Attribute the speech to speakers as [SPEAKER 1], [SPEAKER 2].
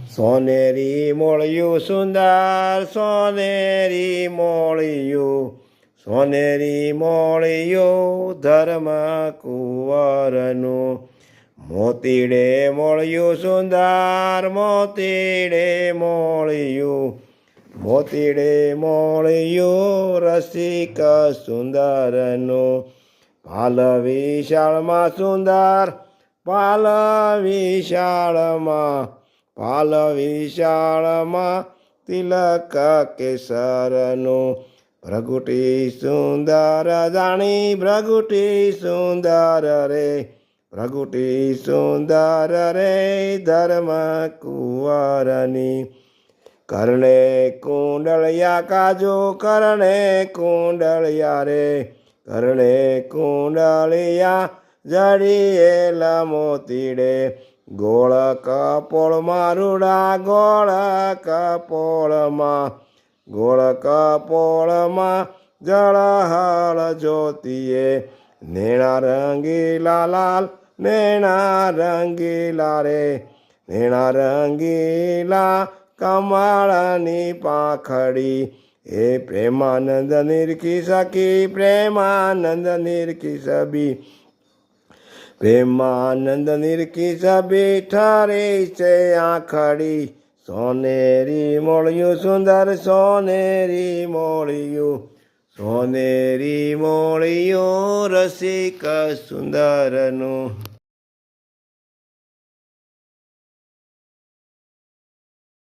[SPEAKER 1] સોનેરી મોળિયું સુંદર સોનેરી મોળિયું સોનેરી મોળિયું ધર્મ કુંવરનું મોતીડે મોળિયું સુંદર મોતીડે મોળિયું મોતીડે મોળિયું રસિક સુંદરનું પાલ વિશાળમાં સુંદર પાલ વિશાળમાં પાલ વિશાળમાં તિલક કેસરનું ભ્રગુટી સુંદર જાણી ભ્રગુટી સુંદર રે ભ્રગુટી સુંદર રે ધર્મ કુંવરની કરણે કુંડળિયા કાજુ કરણે કુંડળિયા રે કરણે કુંડળિયા જડિયેલા મોતીડે ગોળ કપોળમાં રૂડા ગોળ કપોળમાં જળહળ જ્યોતિએ નેણા રંગીલા લાલ નેણા રંગીલા રે નેણા રંગીલા કમળની પાંખડી એ પ્રેમાનંદ નિરખી સખી પ્રેમાનંદ નિરખી સબી પ્રેમાનંદ નિરખી સબી ઠરી છે આંખડી સોનેરી મોળિયું સુંદર સોનેરી મોળિયું સોનેરી મોળિયું રસિક સુંદરનું